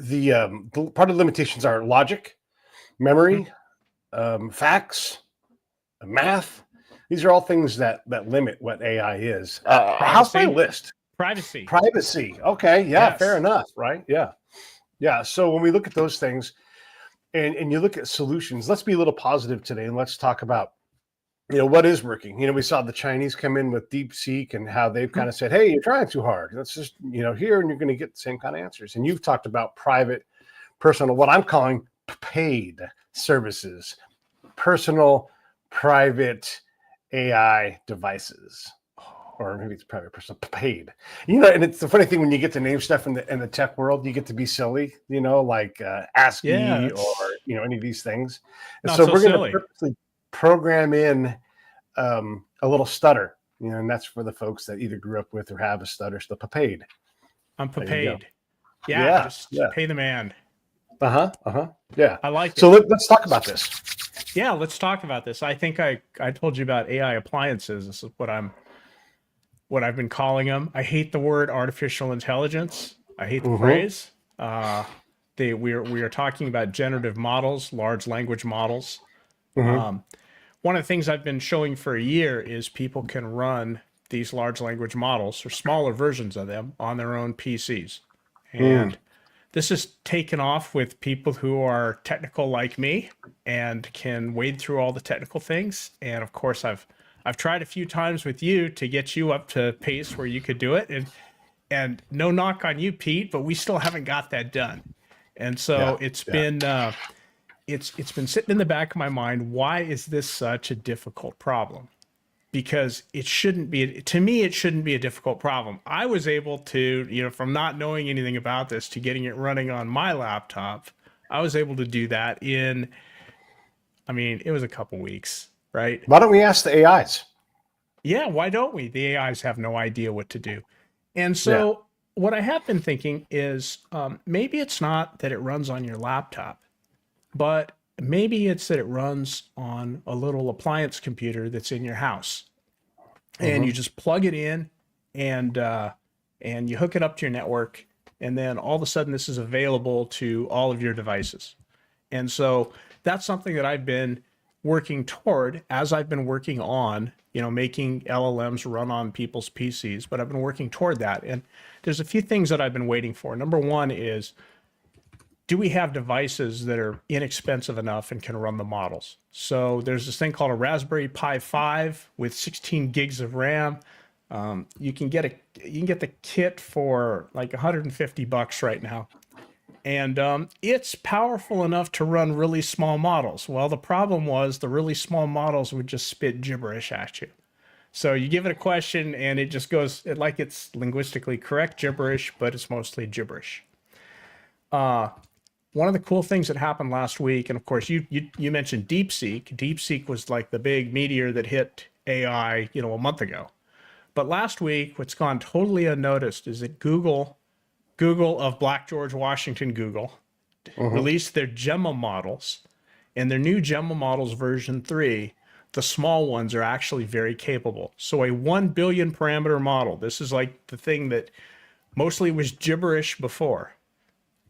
the part of the limitations are logic, memory, facts, math. These are all things that limit what AI is. How's my list? Privacy. Okay. Yeah. Yes. Fair enough. Right. Yeah. Yeah. So when we look at those things and you look at solutions, let's be a little positive today and let's talk about, what is working. We saw the Chinese come in with DeepSeek and how they've kind of said, hey, you're trying too hard. Let's just, here, and you're going to get the same kind of answers. And you've talked about private, personal, what I'm calling paid services, personal, private AI devices. Or maybe it's private, personal, paid. And it's the funny thing when you get to name stuff in the tech world, you get to be silly, like ASCII or any of these things. And so we're going to purposely program in a little stutter, and that's for the folks that either grew up with or have a stutter. So paid. I'm paid. Yeah, just pay the man. Yeah. I like it. So let's talk about this. Yeah, let's talk about this. I think I told you about AI appliances. This is what I've been calling them. I hate the word artificial intelligence. I hate the phrase. We are talking about generative models, large language models. One of the things I've been showing for a year is people can run these large language models or smaller versions of them on their own PCs. And this has taken off with people who are technical like me and can wade through all the technical things. And of course, I've tried a few times with you to get you up to pace where you could do it. And no knock on you, Pete, but we still haven't got that done. And so it's been sitting in the back of my mind. Why is this such a difficult problem? Because it shouldn't be, to me, it shouldn't be a difficult problem. I was able to, from not knowing anything about this to getting it running on my laptop, I was able to do that it was a couple weeks, right? Why don't we ask the AIs? Yeah, why don't we? The AIs have no idea what to do. And so what I have been thinking is maybe it's not that it runs on your laptop, but maybe it's that it runs on a little appliance computer that's in your house. And you just plug it in and you hook it up to your network. And then all of a sudden this is available to all of your devices. And so that's something that I've been working toward as I've been working on, making LLMs run on people's PCs, but I've been working toward that. And there's a few things that I've been waiting for. Number one is, do we have devices that are inexpensive enough and can run the models? So there's this thing called a Raspberry Pi 5 with 16 gigs of RAM. You can get the kit for like $150 right now. And it's powerful enough to run really small models. Well, the problem was the really small models would just spit gibberish at you. So you give it a question and it just goes like it's linguistically correct gibberish, but it's mostly gibberish. One of the cool things that happened last week, and of course you mentioned DeepSeek. DeepSeek was like the big meteor that hit AI, a month ago. But last week, what's gone totally unnoticed is that Google of Black George Washington, released their Gemma models, and their new Gemma models version 3, the small ones are actually very capable. So a 1 billion parameter model, this is like the thing that mostly was gibberish before,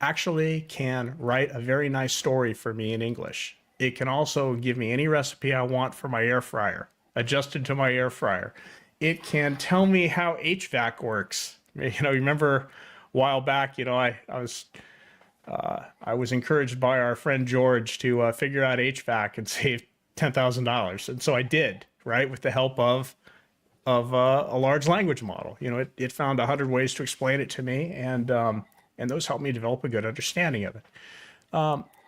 actually can write a very nice story for me in English. It can also give me any recipe I want for my air fryer, adjusted to my air fryer. It can tell me how HVAC works. Remember a while back, I was encouraged by our friend George to figure out HVAC and save $10,000. And so I did, right? With the help of a large language model. It found 100 ways to explain it to me. And those helped me develop a good understanding of it.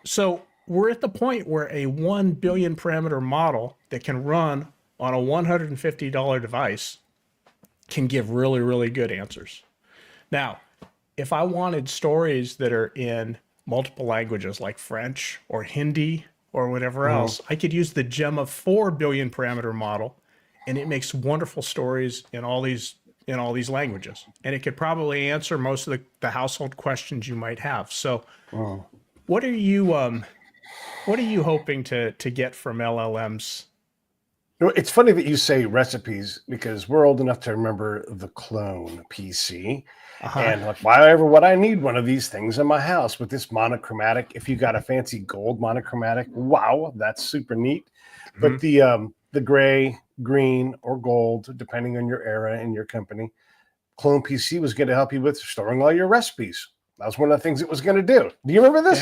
So we're at the point where a 1 billion parameter model that can run on a $150 device can give really, really good answers. Now, if I wanted stories that are in multiple languages like French or Hindi or whatever else, I could use the Gemma 4 billion parameter model, and it makes wonderful stories in all these languages, and it could probably answer most of the household questions you might have. So what are you hoping to get from LLMs? It's funny that you say recipes because we're old enough to remember the clone PC. And like, why ever would I need one of these things in my house with this monochromatic? If you got a fancy gold monochromatic, wow, that's super neat. But the gray, green, or gold, depending on your era and your company, Clone PC was going to help you with storing all your recipes. That was one of the things it was going to do. Do you remember this?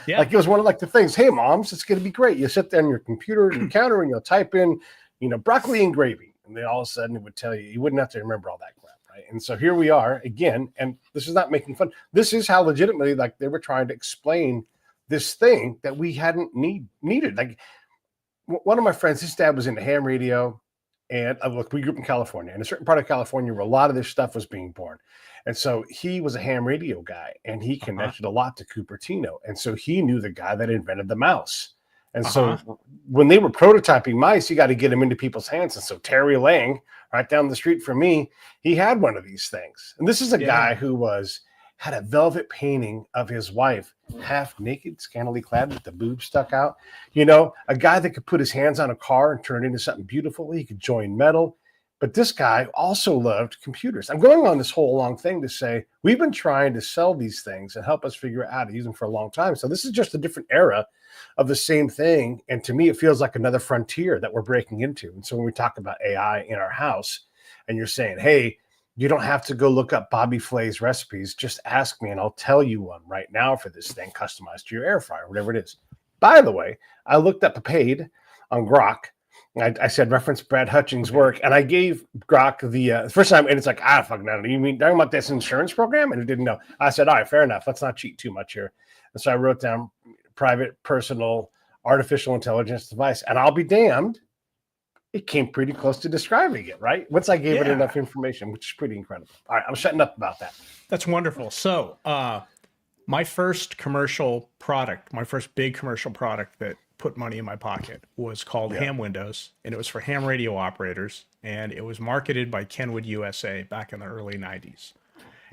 Yeah. Like, it was one of like the things. Hey, moms, it's going to be great. You sit there on your computer and your counter and you'll type in, broccoli and gravy, and then all of a sudden it would tell you. You wouldn't have to remember all that crap, right? And so here we are again, and this is not making fun. This is how legitimately, like, they were trying to explain this thing that we hadn't needed. Like, one of my friends, his dad was into ham radio. And look, we grew up in California, in a certain part of California where a lot of this stuff was being born. And so he was a ham radio guy, and he connected a lot to Cupertino. And so he knew the guy that invented the mouse. And so when they were prototyping mice, you got to get them into people's hands. And so Terry Lang, right down the street from me, he had one of these things. And this is a guy who had a velvet painting of his wife, half naked, scantily clad with the boobs stuck out. A guy that could put his hands on a car and turn it into something beautiful. He could join metal. But this guy also loved computers. I'm going on this whole long thing to say we've been trying to sell these things and help us figure out how to use them for a long time. So this is just a different era of the same thing. And to me, it feels like another frontier that we're breaking into. And so when we talk about AI in our house and you're saying, hey, you don't have to go look up Bobby Flay's recipes. Just ask me and I'll tell you one right now for this thing customized to your air fryer, whatever it is. By the way, I looked up a paid on Grok. I said, reference Brad Hutchings' work, and I gave Grok the first time, and it's like, fuck no. You mean talking about this insurance program? And it didn't know. I said, all right, fair enough. Let's not cheat too much here. And so I wrote down private, personal, artificial intelligence device, and I'll be damned, it came pretty close to describing it, right? Once I gave it enough information, which is pretty incredible. All right, I'm shutting up about that. That's wonderful. So my first commercial product, my first big commercial product that put money in my pocket was called Ham Windows, and it was for ham radio operators, and it was marketed by Kenwood USA back in the early 90s.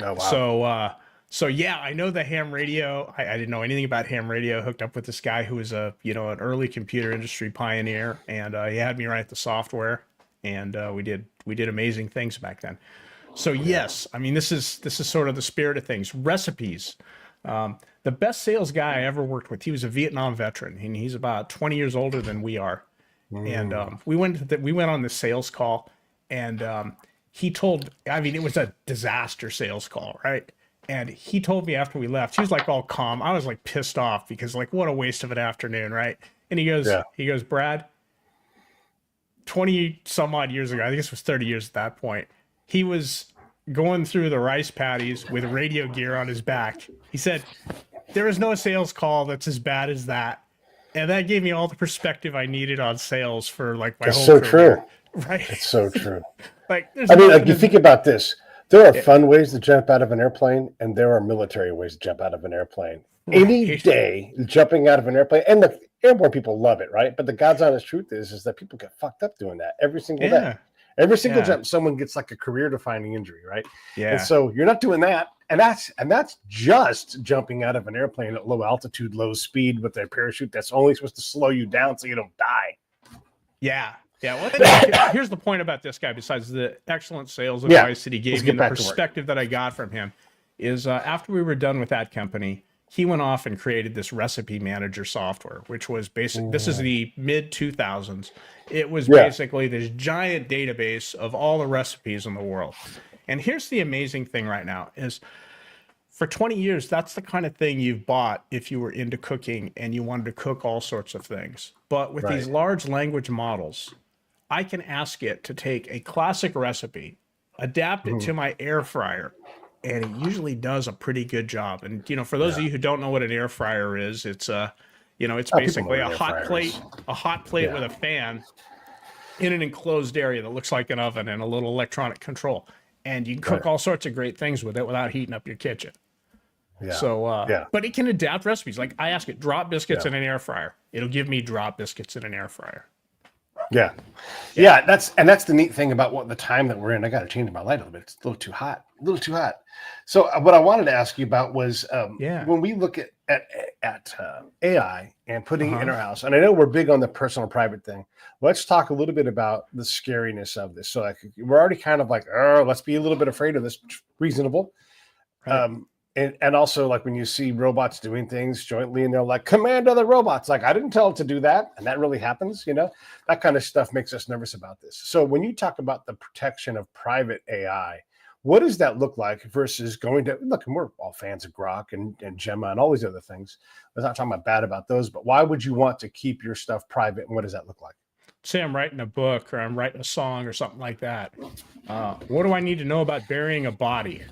Oh, wow. So yeah, I know the ham radio. I didn't know anything about ham radio. Hooked up with this guy who was an early computer industry pioneer, and he had me write the software, and we did amazing things back then. So yes, I mean, this is sort of the spirit of things. Recipes. The best sales guy I ever worked with, he was a Vietnam veteran, and he's about 20 years older than we are. And we went on this sales call, and he told, I mean, it was a disaster sales call, right? And he told me after we left, he was like all calm. I was like pissed off because like, what a waste of an afternoon, right? And he goes, Brad, 20 some odd years ago, I think this was 30 years at that point, he was going through the rice paddies with radio gear on his back. He said, there is no sales call that's as bad as that. And that gave me all the perspective I needed on sales for like my whole career. True. Right? It's so true. Like, you think about this. There are fun ways to jump out of an airplane, and there are military ways to jump out of an airplane. Right. Any day, jumping out of an airplane, and the airborne people love it, right? But the God's honest truth is that people get fucked up doing that every single day. Every single jump, someone gets like a career-defining injury, right? Yeah. And so you're not doing that, and that's just jumping out of an airplane at low altitude, low speed with a parachute that's only supposed to slow you down so you don't die. Yeah. Yeah, well, here's the point about this guy, besides the excellent sales advice that he gave me and the perspective that I got from him, is after we were done with that company, he went off and created this recipe manager software, which was basic. This is the mid 2000s. It was basically this giant database of all the recipes in the world. And here's the amazing thing right now is for 20 years, that's the kind of thing you've bought if you were into cooking and you wanted to cook all sorts of things. But with these large language models, I can ask it to take a classic recipe, adapt it to my air fryer, and it usually does a pretty good job. And, for those of you who don't know what an air fryer is, it's it's basically a hot plate with a fan in an enclosed area that looks like an oven and a little electronic control. And you can cook all sorts of great things with it without heating up your kitchen. Yeah. So, but it can adapt recipes. Like I ask it, drop biscuits in an air fryer. It'll give me drop biscuits in an air fryer. Yeah. That's the neat thing about the time that we're in. I got to change my light a little bit. It's a little too hot. So what I wanted to ask you about was when we look at AI and putting it in our house, and I know we're big on the personal private thing. Let's talk a little bit about the scariness of this. So like we're already kind of like, let's be a little bit afraid of this. Reasonable. Right. And also, like when you see robots doing things jointly and they're like, command other robots, like I didn't tell it to do that. And that really happens, that kind of stuff makes us nervous about this. So when you talk about the protection of private AI, what does that look like versus going to look? And we're all fans of Grok and Gemma and all these other things. I'm not talking about bad about those, but why would you want to keep your stuff private? And what does that look like? Say I'm writing a book or I'm writing a song or something like that. What do I need to know about burying a body?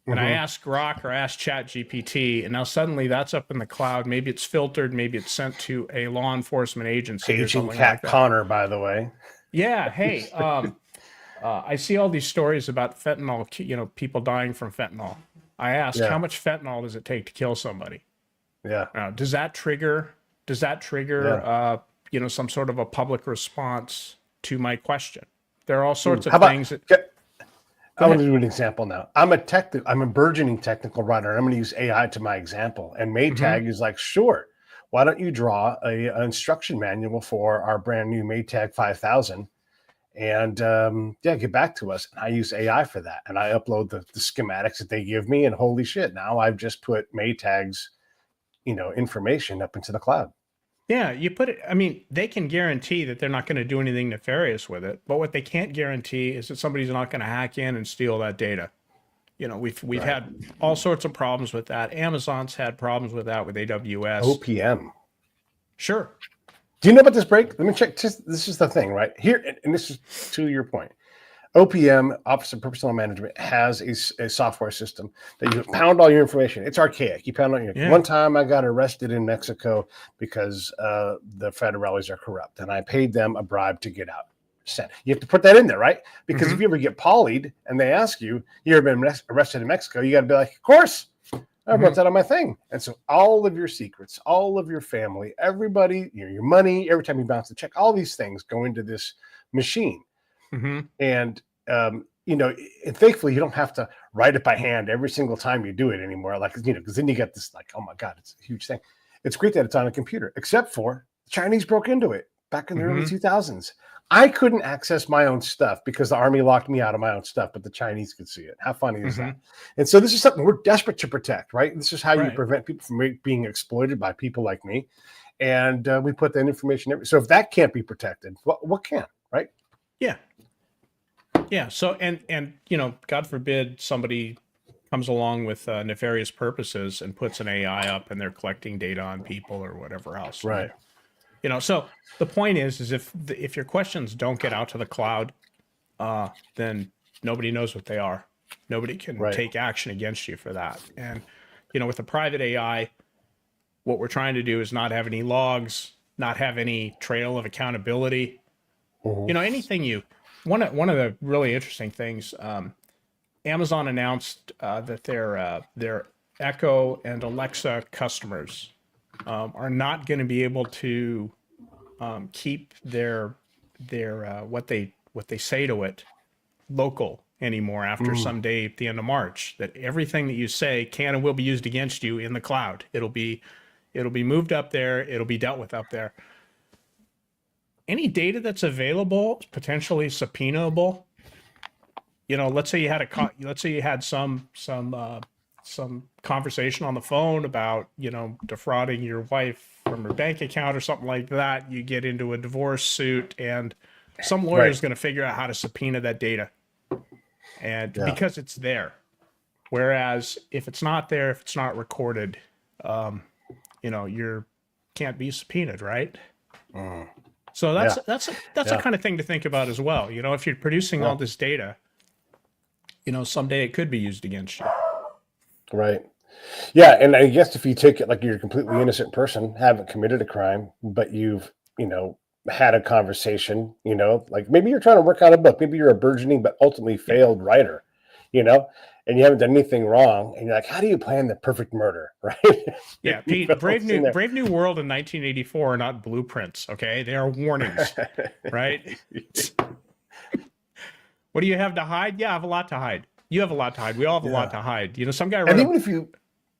And I ask Grok or ask Chat GPT, and now suddenly that's up in the cloud. Maybe it's filtered, maybe it's sent to a law enforcement agency or Paging something Cat like that. Connor, by the way. Yeah. Hey, I see all these stories about fentanyl, people dying from fentanyl. I ask, how much fentanyl does it take to kill somebody? Yeah. Does that trigger, some sort of a public response to my question? There are all sorts of things that. I want to do an example now. I'm a burgeoning technical writer. I'm going to use AI to my example. And Maytag is like, sure, why don't you draw an instruction manual for our brand new Maytag 5000 and get back to us. And I use AI for that. And I upload the schematics that they give me. And holy shit, now I've just put Maytag's, information up into the cloud. Yeah, you put it, they can guarantee that they're not going to do anything nefarious with it, but what they can't guarantee is that somebody's not going to hack in and steal that data. We've had all sorts of problems with that. Amazon's had problems with that with AWS. OPM. Sure. Do you know about this break? Let me check. This is the thing, right? Here, and this is to your point. OPM, Office of Personnel Management, has a software system that you pound all your information. It's archaic. You pound on your. One time I got arrested in Mexico because the federales are corrupt, and I paid them a bribe to get out. You have to put that in there, right? Because if you ever get polyed and they ask you, you ever been arrested in Mexico, you got to be like, of course, I wrote that on my thing. And so all of your secrets, all of your family, everybody, your money, every time you bounce the check, all these things go into this machine. And, and thankfully you don't have to write it by hand every single time you do it anymore. Like, because then you get this like, oh my God, it's a huge thing. It's great that it's on a computer, except for the Chinese broke into it back in the early 2000s. I couldn't access my own stuff because the army locked me out of my own stuff, but the Chinese could see it. How funny is that? And so this is something we're desperate to protect, right? This is how you prevent people from being exploited by people like me. And we put that information. So if that can't be protected, what can, right? Yeah. Yeah. So, and God forbid somebody comes along with nefarious purposes and puts an AI up and they're collecting data on people or whatever else. Right. So the point is if your questions don't get out to the cloud, then nobody knows what they are. Nobody can take action against you for that. And, with the private AI, what we're trying to do is not have any logs, not have any trail of accountability. Anything one of the really interesting things, Amazon announced that their Echo and Alexa customers are not going to be able to keep their what they say to it local anymore after some day at the end of March. That everything that you say can and will be used against you in the cloud. It'll be moved up there. It'll be dealt with up there. Any data that's available, potentially subpoenaable. Let's say you had some conversation on the phone about, defrauding your wife from her bank account or something like that. You get into a divorce suit and some lawyer is going to figure out how to subpoena that data. And because it's there. Whereas if it's not there, if it's not recorded, you can't be subpoenaed, right? So that's a kind of thing to think about as well. If you're producing all this data, someday it could be used against you. Right. Yeah. And I guess if you take it like you're a completely innocent person, haven't committed a crime, but you've, had a conversation, like maybe you're trying to work out a book, maybe you're a burgeoning but ultimately failed writer, and you haven't done anything wrong. And you're like, how do you plan the perfect murder? Right. Yeah. Pete, Brave New World in 1984 are not blueprints. Okay. They are warnings. Right. What do you have to hide? Yeah, I have a lot to hide. You have a lot to hide. We all have a lot to hide. Some guy wrote and even if you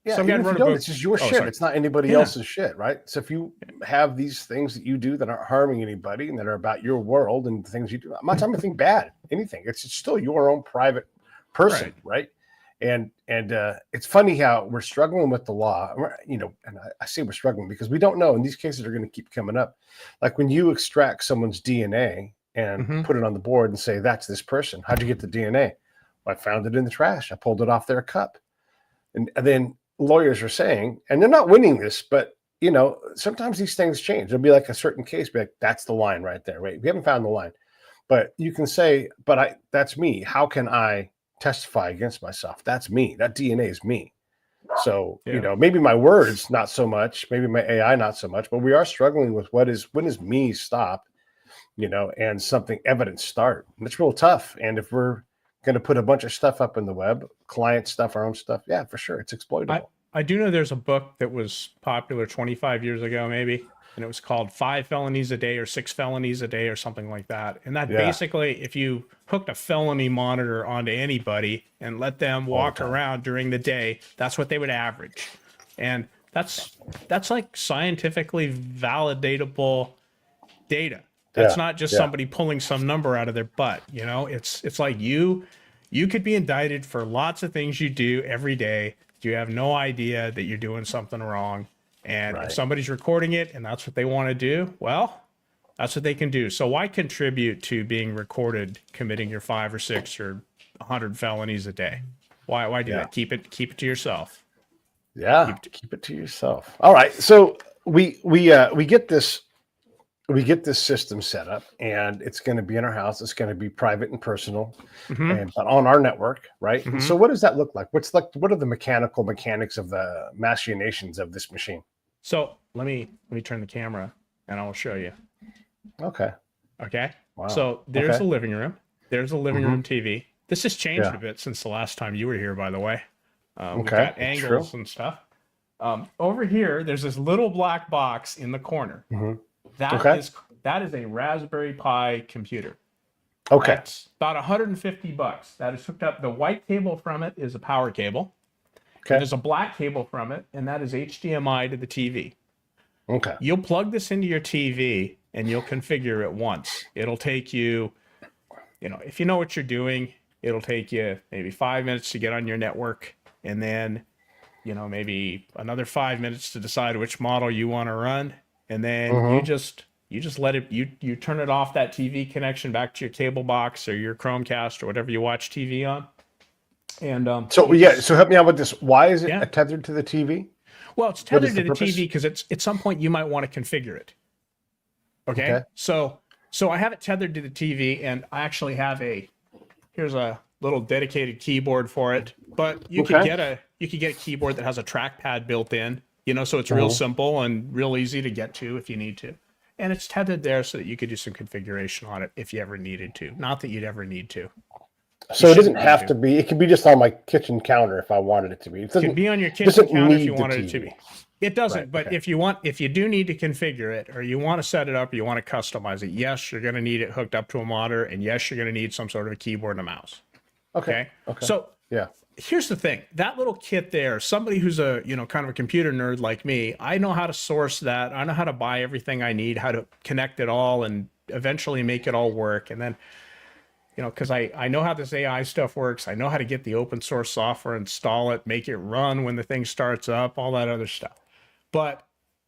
wrote a book. It's just your shit. It's not anybody else's shit, right? So if you have these things that you do that aren't harming anybody and that are about your world and the things you do, I'm not talking anything bad, anything. It's still your own private person, right? And it's funny how we're struggling with the law, and I say we're struggling because we don't know, and these cases are going to keep coming up. Like when you extract someone's DNA and Mm-hmm. put it on the board and say, that's this person. How'd you get the DNA? Well, I found it in the trash. I pulled it off their cup. And then lawyers are saying, and they're not winning this, but sometimes these things change. There'll be like a certain case, be like, that's the line right there. Wait, we haven't found the line. But you can say, that's me. How can I testify against myself? That's me. That DNA is me. So, maybe my words, not so much, maybe my AI, not so much, but we are struggling with when does me stop, and something evidence start. And it's real tough. And if we're going to put a bunch of stuff up in the web, client stuff, our own stuff, yeah, for sure, it's exploitable. I do know there's a book that was popular 25 years ago, maybe, and it was called 5 Felonies a Day or 6 Felonies a Day or something like that. And that basically, if you hooked a felony monitor onto anybody and let them walk around during the day, that's what they would average. And that's like scientifically validatable data. That's not just somebody pulling some number out of their butt. It's like you could be indicted for lots of things you do every day. You have no idea that you're doing something wrong. And if somebody's recording it and that's what they want to do, well, that's what they can do. So why contribute to being recorded committing your 5 or 6 or 100 felonies a day? Why do that? Keep it to yourself. Yeah, keep it to yourself. All right. So we get this system set up, and it's going to be in our house. It's going to be private and personal, but on our network, right? Mm-hmm. So what does that look like? What are the mechanics of the machinations of this machine? So let me turn the camera and I'll show you. Okay. Wow. So there's the living room. There's a living room TV. This has changed a bit since the last time you were here, by the way. We've got angles and stuff. Over here, there's this little black box in the corner. Mm-hmm. That is a Raspberry Pi computer. Okay. That's about $150. That is hooked up. The white cable from it is a power cable. Okay. There's a black cable from it, and that is HDMI to the TV. Okay. You'll plug this into your TV, and you'll configure it once. It'll take you, if you know what you're doing, it'll take you maybe 5 minutes to get on your network, and then, maybe another 5 minutes to decide which model you want to run. And then you just let it, you turn it off, that TV connection, back to your cable box or your Chromecast or whatever you watch TV on. And so help me out with this. Why is it tethered to the TV? Well, it's tethered to the TV because at some point you might want to configure it. Okay. So I have it tethered to the TV, and I actually have here's a little dedicated keyboard for it. But you could get a keyboard that has a trackpad built in. So it's real simple and real easy to get to if you need to. And it's tethered there so that you could do some configuration on it if you ever needed to. Not that you'd ever need to. So it doesn't have to be. It could be just on my kitchen counter if I wanted it to be. It could be on your kitchen counter if you wanted it to be. It doesn't, but if you do need to configure it, or you want to set it up, or you want to customize it, yes, you're going to need it hooked up to a monitor, and yes, you're going to need some sort of a keyboard and a mouse. Okay. So here's the thing. That little kit there, somebody who's a, kind of a computer nerd like me, I know how to source that. I know how to buy everything I need, how to connect it all and eventually make it all work. And then, because I know how this AI stuff works. I know how to get the open source software, install it, make it run when the thing starts up, all that other stuff. But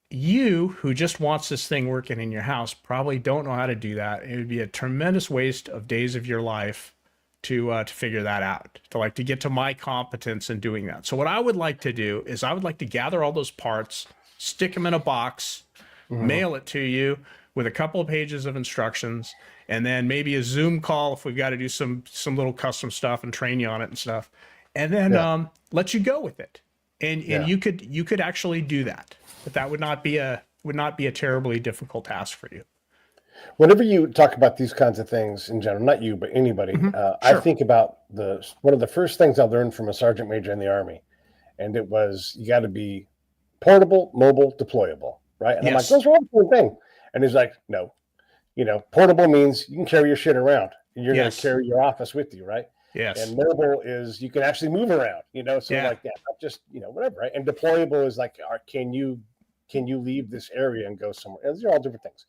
you, who just wants this thing working in your house, probably don't know how to do that. It would be a tremendous waste of days of your life to figure that out, to get to my competence in doing that. So what I would like to do is I would like to gather all those parts, stick them in a box, mail it to you with a couple of pages of instructions, and then maybe a Zoom call if we've got to do some little custom stuff and train you on it and stuff, and then let you go with it. And you could actually do that, but that would not be a terribly difficult task for you. Whenever you talk about these kinds of things in general, not you, but anybody, I think about one of the first things I learned from a sergeant major in the Army, and it was you got to be portable, mobile, deployable, right? And I'm like, those are all the same thing. And he's like, no, portable means you can carry your shit around, and you're going to carry your office with you, right? Yes. And mobile is you can actually move around, so like that, not just whatever, right? And deployable is like, can you leave this area and go somewhere? And these are all different things.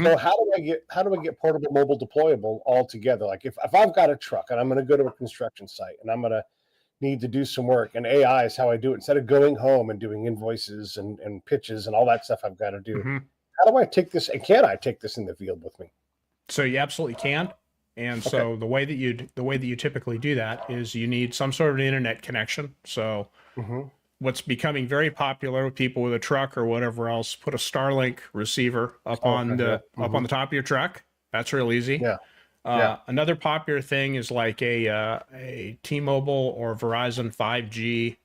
So how do I get portable, mobile, deployable all together? Like if I've got a truck and I'm going to go to a construction site and I'm going to need to do some work, and AI is how I do it. Instead of going home and doing invoices and pitches and all that stuff I've got to do, how do I take this, and can I take this in the field with me? So you absolutely can. And so the way that you typically do that is you need some sort of an internet connection. So what's becoming very popular with people with a truck or whatever else, put a Starlink receiver up on the top of your truck. That's real easy. Another popular thing is like a T-Mobile or Verizon 5G.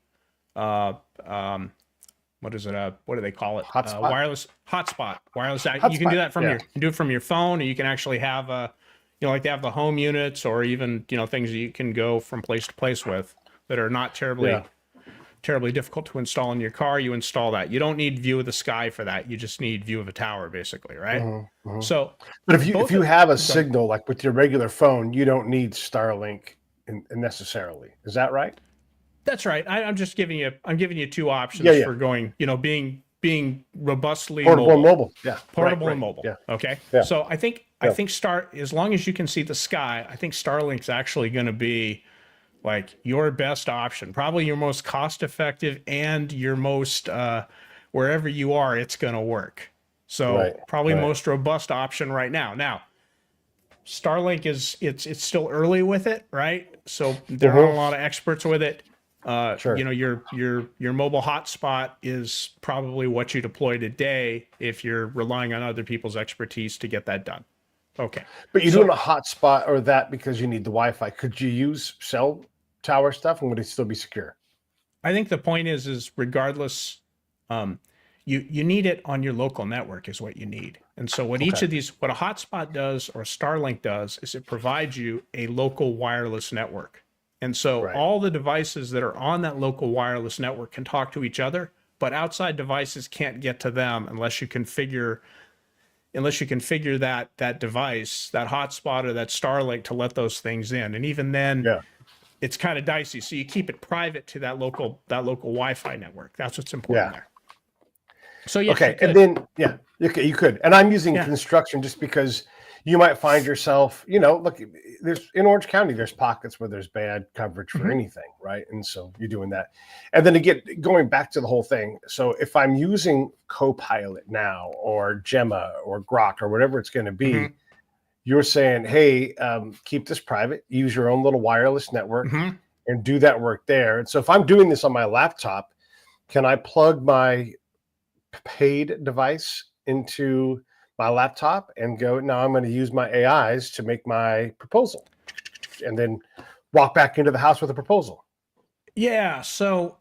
What is it? What do they call it? Hotspot? Wireless hotspot. Wireless. Hotspot. You can do that from you can do it from your phone, or you can actually have like they have the home units, or even things that you can go from place to place with that are not terribly difficult to install in your car. You install that. You don't need view of the sky for that. You just need view of a tower, basically, right? So, but if you have a signal like with your regular phone, you don't need Starlink necessarily. Is that right? That's right. I'm just giving you two options for going, being robustly portable and mobile. Yeah. Portable and mobile. Yeah. Okay. Yeah. So I think as long as you can see the sky, I think Starlink's actually going to be like your best option, probably your most cost effective, and your most wherever you are, it's going to work. So probably most robust option right now. Now, Starlink it's still early with it, right? So there aren't a lot of experts with it. Your mobile hotspot is probably what you deploy today if you're relying on other people's expertise to get that done. Okay. But you're doing a hotspot or that because you need the Wi-Fi. Could you use cell tower stuff, and would it still be secure? I think the point is regardless, you need it on your local network is what you need. And so what each of these, what a hotspot does or Starlink does is it provides you a local wireless network. And so all the devices that are on that local wireless network can talk to each other, but outside devices can't get to them unless you configure that device, that hotspot or that Starlink to let those things in. And even then, it's kind of dicey. So you keep it private to that local Wi-Fi network. That's what's important there. So and then you could. And I'm using construction just because you might find yourself, look, there's in Orange County, there's pockets where there's bad coverage for anything, right? And so you're doing that. And then again, going back to the whole thing. So if I'm using Copilot now or Gemma or Grok or whatever it's going to be, you're saying, hey, keep this private, use your own little wireless network and do that work there. And so if I'm doing this on my laptop, can I plug my paid device into my laptop and go, now I'm going to use my AIs to make my proposal and then walk back into the house with a proposal? Yeah. So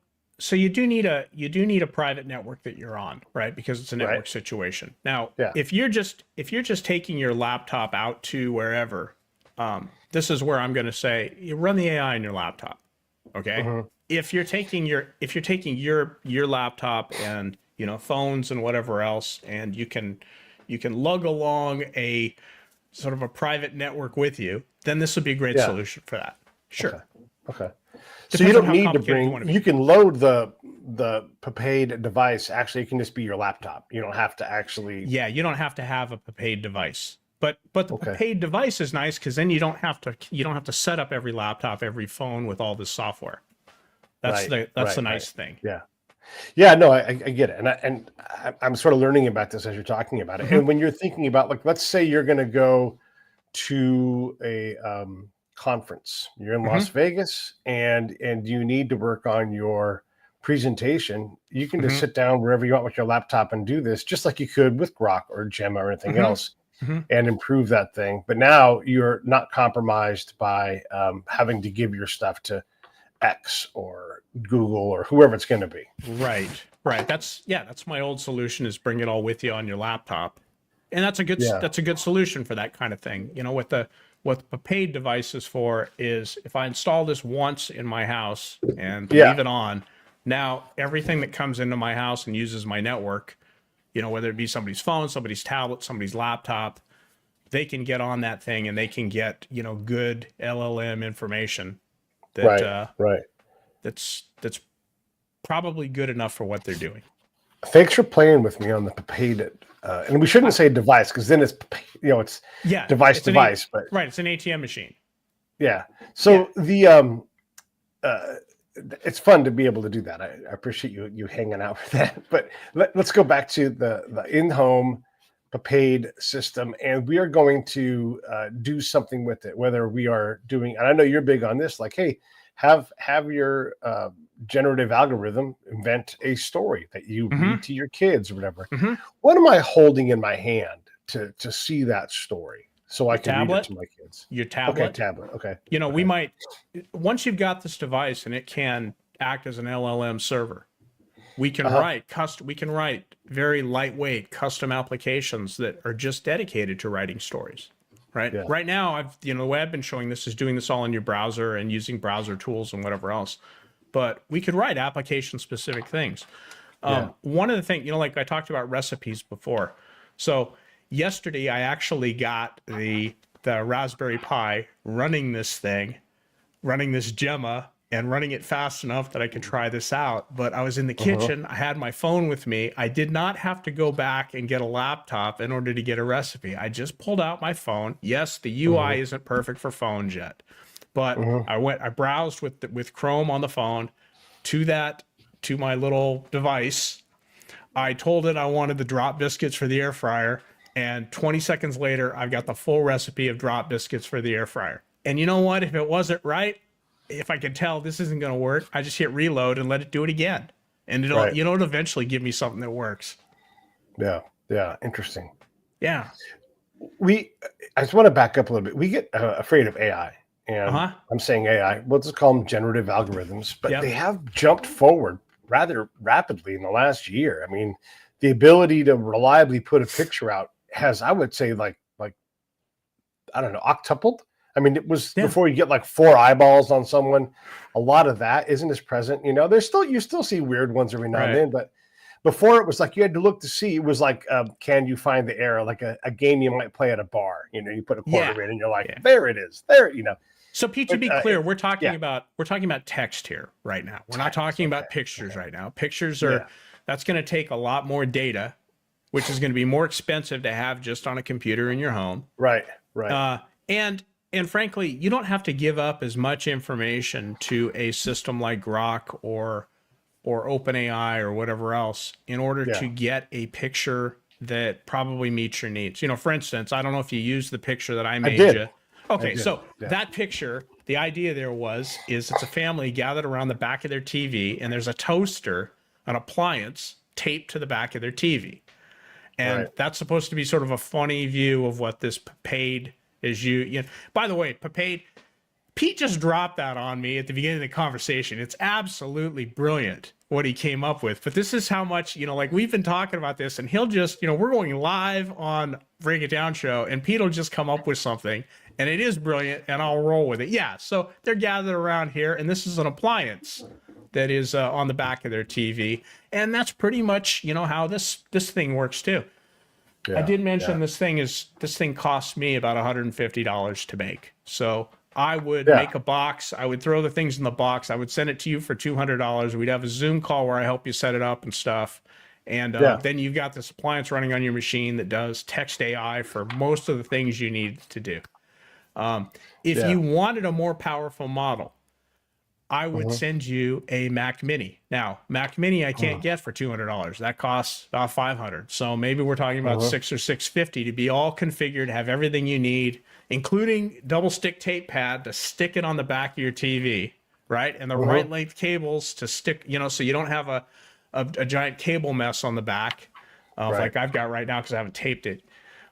you do need a private network that you're on, right? Because it's a network situation. Now, if you're just taking your laptop out to wherever, this is where I'm going to say you run the AI on your laptop. Okay. If you're taking your laptop and, phones and whatever else, and you can lug along a sort of a private network with you, then this would be a great solution for that. Sure. Okay. So you don't need to bring, you can load the paid device. Actually, it can just be your laptop. You don't have to actually. Yeah, you don't have to have a paid device. But the paid device is nice because then you don't have to set up every laptop, every phone with all this software. That's the nice thing. Yeah, no, I get it, and I'm sort of learning about this as you're talking about it. And when you're thinking about, like, let's say you're going to go to a conference, you're in Las Vegas, and you need to work on your presentation, you can just sit down wherever you want with your laptop and do this, just like you could with Grok or Gemma or anything else, and improve that thing. But now you're not compromised by having to give your stuff to X or Google or whoever it's going to be. Right. That's my old solution, is bring it all with you on your laptop. And that's a good solution for that kind of thing. What the paid device is for is if I install this once in my house and leave it on, now everything that comes into my house and uses my network, whether it be somebody's phone, somebody's tablet, somebody's laptop, they can get on that thing and they can get, good LLM information. That's probably good enough for what they're doing. Thanks for playing with me on the paid, and we shouldn't say device because then it's it's device, but it's an ATM machine. So the it's fun to be able to do that. I appreciate you hanging out with that. But let's go back to the in-home paid system, and we are going to do something with it. Whether we are doing, and I know you're big on this, like, hey, have your generative algorithm invent a story that you read to your kids or whatever. What am I holding in my hand to see that story so I can read it to my kids? Your tablet. Okay, tablet. Okay. You know, we might, once you've got this device and it can act as an LLM server, we can write very lightweight custom applications that are just dedicated to writing stories. Right. Yeah. Right now, the way I've been showing this is doing this all in your browser and using browser tools and whatever else. But we could write application specific things. One of the things, like I talked about recipes before. So yesterday, I actually got the Raspberry Pi running this Gemma, and running it fast enough that I could try this out. But I was in the kitchen. I had my phone with me. I did not have to go back and get a laptop in order to get a recipe. I just pulled out my phone. Yes, the UI isn't perfect for phones yet, but I browsed with Chrome on the phone to my little device. I told it I wanted the drop biscuits for the air fryer, and 20 seconds later, I've got the full recipe of drop biscuits for the air fryer. And you know what? If it wasn't right, if I can tell this isn't going to work, I just hit reload and let it do it again. And it'll eventually give me something that works. Yeah. Yeah. Interesting. Yeah. I just want to back up a little bit. We get afraid of AI, and I'm saying AI, we'll just call them generative algorithms, but they have jumped forward rather rapidly in the last year. I mean, the ability to reliably put a picture out has, I would say, like, I don't know, octupled. I mean, it was before you get like 4 eyeballs on someone. A lot of that isn't as present. You still see weird ones every now and then, but before it was like you had to look to see. It was like, can you find the error? Like a game you might play at a bar. You put a quarter in, and you're like, there it is. There, So Pete, to be clear, we're talking about text here right now. We're not talking about pictures right now. Pictures are that's going to take a lot more data, which is going to be more expensive to have just on a computer in your home. Right. And frankly, you don't have to give up as much information to a system like Grok or OpenAI or whatever else in order to get a picture that probably meets your needs. For instance, I don't know if you used the picture that I made you. Okay, so that picture, the idea there is it's a family gathered around the back of their TV, and there's a toaster, an appliance taped to the back of their TV. And that's supposed to be sort of a funny view of what this paid is. By the way, Pete just dropped that on me at the beginning of the conversation. It's absolutely brilliant what he came up with. But this is how much, like we've been talking about this, and he'll just, we're going live on Break It Down show, and Pete will just come up with something, and it is brilliant, and I'll roll with it. Yeah, so they're gathered around here, and this is an appliance that is on the back of their TV, and that's pretty much, how this thing works too. I did mention this thing costs me about $150 to make. So I would make a box. I would throw the things in the box. I would send it to you for $200. We'd have a Zoom call where I help you set it up and stuff. And then you've got this appliance running on your machine that does text AI for most of the things you need to do. If you wanted a more powerful model, I would send you a Mac Mini. Now, Mac Mini I can't get for $200. That costs about $500. So maybe we're talking about $600 or $650 to be all configured, have everything you need, including double stick tape pad to stick it on the back of your TV, right? And the right length cables to stick, so you don't have a giant cable mess on the back, like I've got right now because I haven't taped it.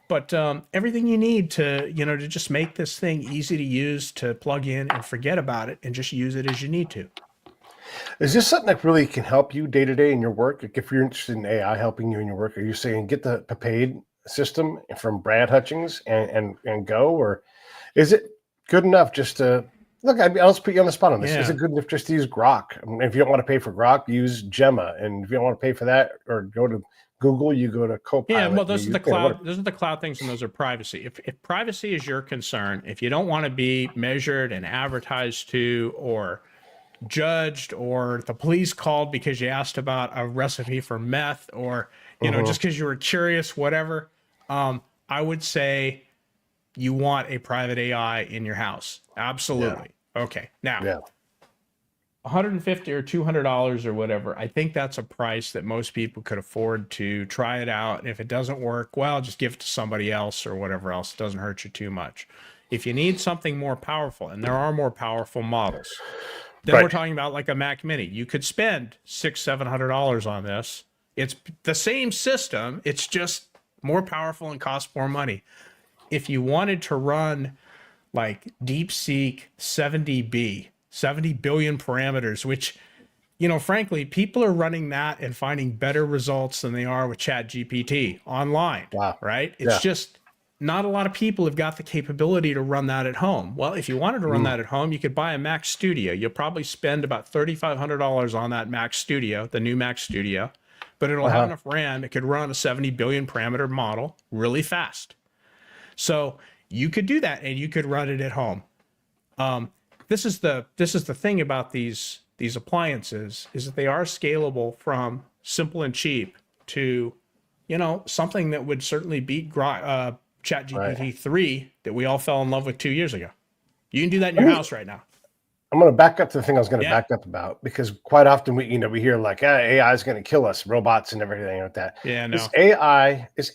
But everything you need to, to just make this thing easy to use, to plug in and forget about it and just use it as you need to. Is this something that really can help you day to day in your work? Like if you're interested in AI helping you in your work, are you saying get the paid system from Brad Hutchings and go? Or is it good enough just to look? I'll just put you on the spot on this. Is it good enough just to use Grok? I mean, if you don't want to pay for Grok, use Gemma. And if you don't want to pay for that or go to Google, you go to Copilot. Yeah, well, those are the cloud. Those are the cloud things, and those are privacy. If privacy is your concern, if you don't want to be measured and advertised to, or judged, or the police called because you asked about a recipe for meth, or just because you were curious, whatever, I would say you want a private AI in your house. Absolutely. Okay. Now, $150 or $200 or whatever, I think that's a price that most people could afford to try it out. And if it doesn't work, well, just give it to somebody else or whatever else. It doesn't hurt you too much. If you need something more powerful, and there are more powerful models, then we're talking about like a Mac Mini. You could spend $600-700 on this. It's the same system. It's just more powerful and costs more money. If you wanted to run like DeepSeek 70B, 70 billion parameters, which, you know, frankly, people are running that and finding better results than they are with ChatGPT online. Wow. Right? It's just not a lot of people have got the capability to run that at home. Well, if you wanted to run that at home, you could buy a Mac Studio. You'll probably spend about $3,500 on that Mac Studio, the new Mac Studio, but it'll have enough RAM. It could run a 70 billion parameter model really fast. So you could do that, and you could run it at home. This is the thing about these appliances, is that they are scalable from simple and cheap to, you know, something that would certainly beat ChatGPT 3 that we all fell in love with 2 years ago. You can do that in your house right now. I'm going to back up to the thing I was going to back up about, because quite often we hear like AI is going to kill us, robots and everything like that. Yeah, no. Is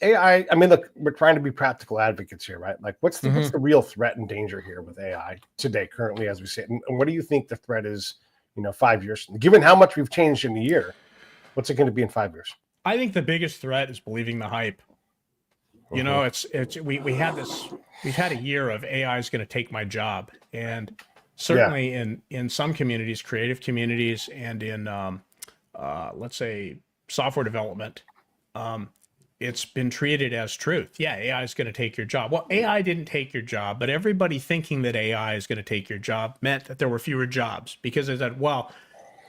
AI? I mean, look, we're trying to be practical advocates here, right? Like, what's the real threat and danger here with AI today, currently, as we see it? And what do you think the threat is, 5 years? Given how much we've changed in a year, what's it going to be in 5 years? I think the biggest threat is believing the hype. You know, we've had a year of AI is going to take my job, and certainly in some communities, creative communities, and in let's say software development, it's been treated as truth. Yeah, AI is going to take your job. Well, AI didn't take your job, but everybody thinking that AI is going to take your job meant that there were fewer jobs, because they said, well,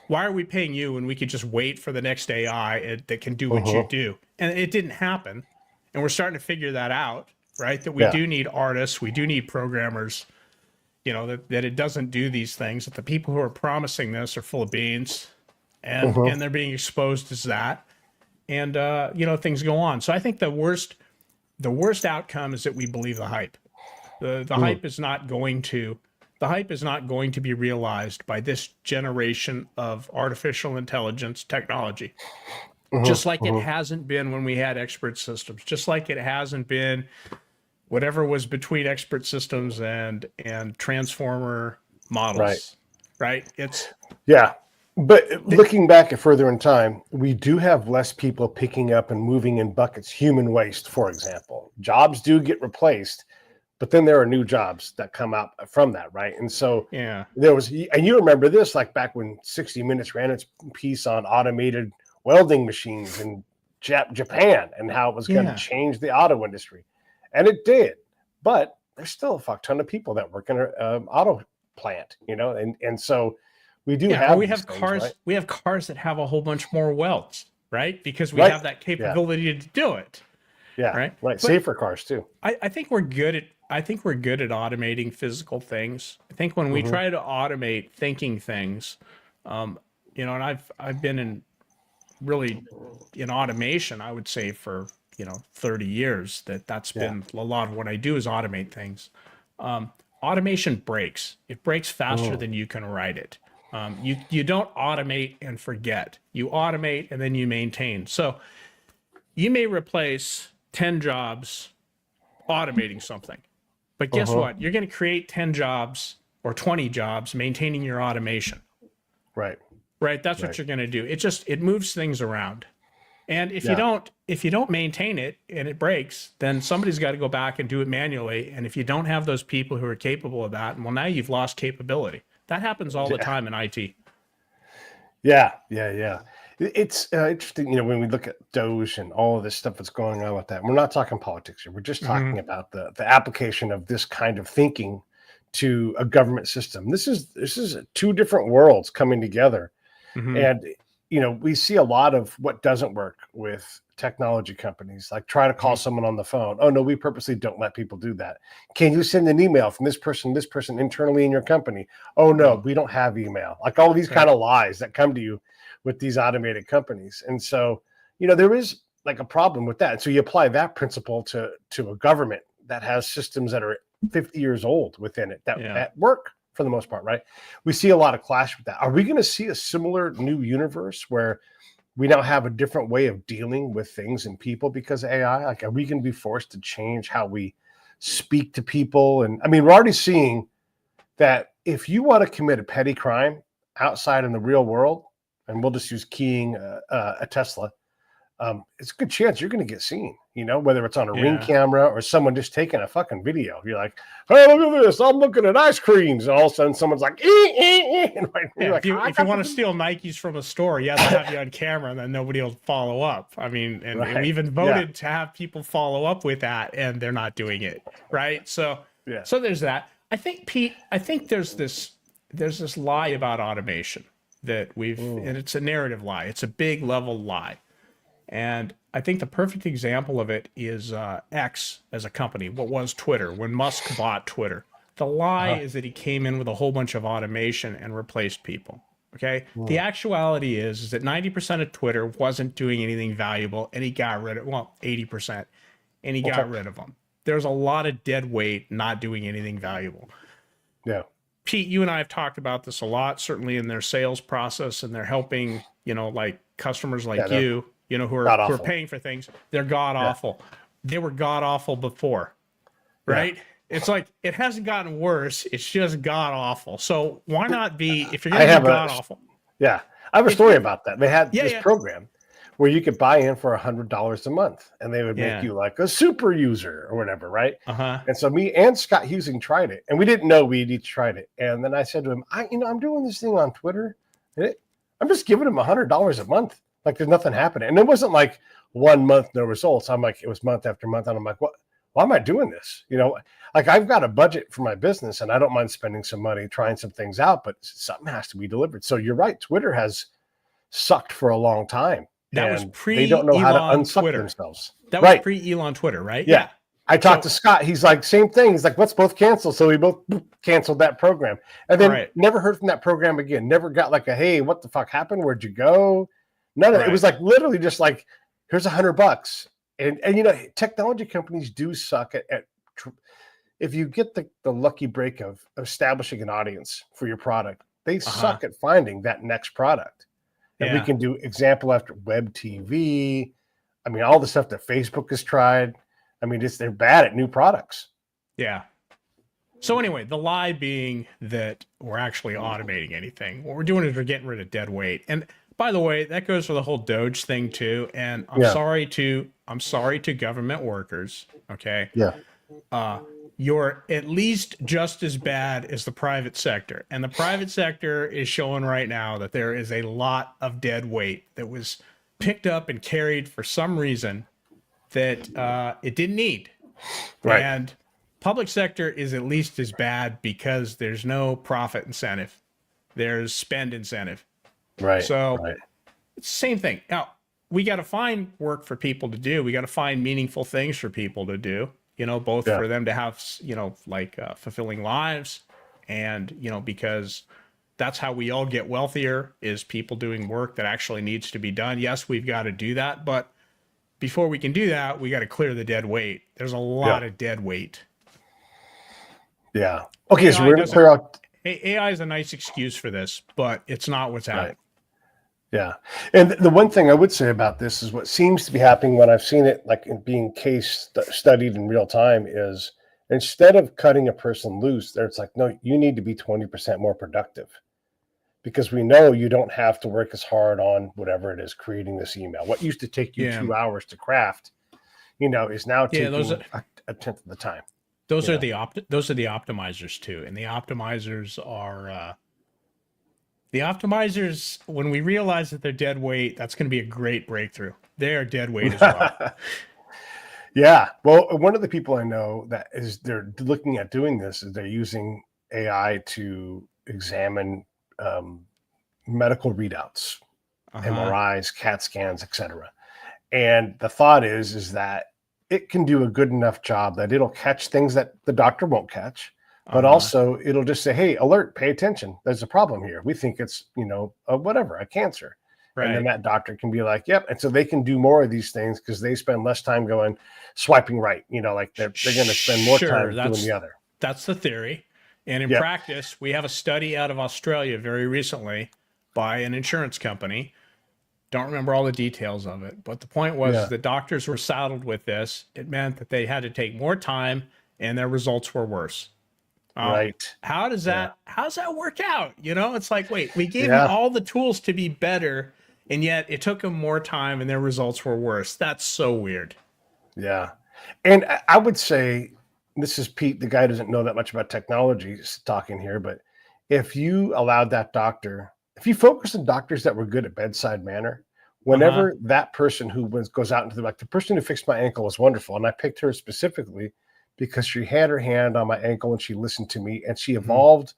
why are we paying you when we could just wait for the next AI that can do what you do? And it didn't happen. And we're starting to figure that out, right? That we do need artists, we do need programmers, that it doesn't do these things, that the people who are promising this are full of beans, and they're being exposed as that. And, things go on. So I think the worst outcome is that we believe the hype. The hype is not going to be realized by this generation of artificial intelligence technology. Just like it hasn't been when we had expert systems, just like it hasn't been whatever was between expert systems and transformer models, right? But looking back at further in time, we do have less people picking up and moving in buckets, human waste, for example. Jobs do get replaced, but then there are new jobs that come out from that, right? And so there was, and you remember this, like back when 60 Minutes ran its piece on automated welding machines in Japan and how it was going to change the auto industry. And it did. But there's still a fuck ton of people that work in an auto plant, and so we do have cars. Right? We have cars that have a whole bunch more welds, right? Because we have that capability to do it. Yeah. Right. But safer cars too. I think we're good at automating physical things. I think when we try to automate thinking things, and I've been in automation, I would say for 30 years that's been a lot of what I do is automate things. Automation breaks. It breaks faster than you can write it. You don't automate and forget. You automate and then you maintain. So you may replace 10 jobs automating something, but guess what? You're going to create 10 jobs or 20 jobs maintaining your automation. Right. That's what you're going to do. It moves things around. And if you don't maintain it and it breaks, then somebody's got to go back and do it manually. And if you don't have those people who are capable of that, well, now you've lost capability. That happens all the time in IT. Yeah. It's interesting, when we look at Doge and all of this stuff that's going on with that. We're not talking politics here. We're just talking about the application of this kind of thinking to a government system. This is two different worlds coming together. And we see a lot of what doesn't work with technology companies, like try to call someone on the phone. Oh no, we purposely don't let people do that. Can you send an email from this person internally in your company? Oh no, we don't have email. Like all of these kind of lies that come to you with these automated companies. And so, there is like a problem with that. And so you apply that principle to a government that has systems that are 50 years old within it that work for the most part, right? We see a lot of clash with that. Are we going to see a similar new universe where we now have a different way of dealing with things and people because of AI? Like, are we going to be forced to change how we speak to people? And I mean, we're already seeing that if you want to commit a petty crime outside in the real world, and we'll just use keying a Tesla, it's a good chance you're going to get seen, whether it's on a Ring camera or someone just taking a fucking video. You're like, hey, look at this. I'm looking at ice creams. And all of a sudden someone's like, And if you want to steal Nikes from a store, you have to have you on camera and then nobody will follow up. I mean, and we even voted to have people follow up with that and they're not doing it. Right. So there's that. I think, Pete, there's this lie about automation that and it's a narrative lie. It's a big level lie. And I think the perfect example of it is X as a company, what was Twitter, when Musk bought Twitter. The lie is that he came in with a whole bunch of automation and replaced people. Okay. The actuality is that 90% of Twitter wasn't doing anything valuable and he got rid of, 80%, and he got rid of them. There's a lot of dead weight not doing anything valuable. Yeah. Pete, you and I have talked about this a lot, certainly in their sales process, and they're helping, like customers like you, who are paying for things. They're god awful. They were god awful before, right? Yeah. It's like, it hasn't gotten worse. It's just god awful. So why not be, if you're going to be god awful? Yeah. I have a story about that. They had this program where you could buy in for $100 a month and they would make you like a super user or whatever. Right. And so me and Scott Husing tried it and we didn't know we'd each tried it. And then I said to him, I'm doing this thing on Twitter. And I'm just giving him $100 a month. Like there's nothing happening. And it wasn't like 1 month, no results. I'm like, it was month after month. And I'm like, why am I doing this? Like I've got a budget for my business and I don't mind spending some money, trying some things out, but something has to be delivered. So you're right. Twitter has sucked for a long time. That was they don't know how to unsuck Twitter. Themselves. That was pre-Elon Twitter, right? Yeah. I talked to Scott. He's like, same thing. He's like, let's both cancel. So we both canceled that program. And then never heard from that program again. Never got like a, hey, what the fuck happened? Where'd you go? None of it. It was like literally just like, here's $100. And technology companies do suck at if you get the lucky break of establishing an audience for your product, they suck at finding that next product. And we can do example after web TV. I mean, all the stuff that Facebook has tried. I mean, they're bad at new products. Yeah. So anyway, the lie being that we're actually automating anything. What we're doing is we're getting rid of dead weight. And by the way, that goes for the whole Doge thing too. And I'm sorry to government workers. Okay. Yeah. You're at least just as bad as the private sector. And the private sector is showing right now that there is a lot of dead weight that was picked up and carried for some reason that it didn't need. Right. And public sector is at least as bad because there's no profit incentive. There's spend incentive. Right. So it's the same thing. Now, we got to find work for people to do. We got to find meaningful things for people to do. Both for them to have, fulfilling lives and, because that's how we all get wealthier is people doing work that actually needs to be done. Yes, we've got to do that. But before we can do that, we got to clear the dead weight. There's a lot of dead weight. Yeah. Okay. So we're going to clear out. AI is a nice excuse for this, but it's not what's happening. Yeah. And the one thing I would say about this is what seems to be happening when I've seen it, like in being studied in real time, is instead of cutting a person loose, it's like, no, you need to be 20% more productive because we know you don't have to work as hard on whatever it is creating this email. What used to take you 2 hours to craft, is now taking a tenth of the time. Those are the optimizers too. And the optimizers are, when we realize that they're dead weight, that's going to be a great breakthrough. They are dead weight as well. Yeah. Well, one of the people I know they're looking at doing this is they're using AI to examine medical readouts, MRIs, CAT scans, etc. And the thought is that it can do a good enough job that it'll catch things that the doctor won't catch. But also it'll just say, hey, alert, pay attention. There's a problem here. We think it's, a cancer. Right. And then that doctor can be like, yep. And so they can do more of these things because they spend less time swiping right. Like they're going to spend more time doing the other. That's the theory. And in Yep. practice, we have a study out of Australia very recently by an insurance company. Don't remember all the details of it, but the point was Yeah. the doctors were saddled with this. It meant that they had to take more time and their results were worse. Right. How's that work out? You know, it's like, wait, we gave them Yeah. all the tools to be better, and yet it took them more time and their results were worse. That's so weird. Yeah. And I would say, this is Pete, the guy who doesn't know that much about technology talking here, but if you allowed that doctor, if you focused on doctors that were good at bedside manner, whenever that person who goes out into the person who fixed my ankle was wonderful. And I picked her specifically because she had her hand on my ankle and she listened to me and she evolved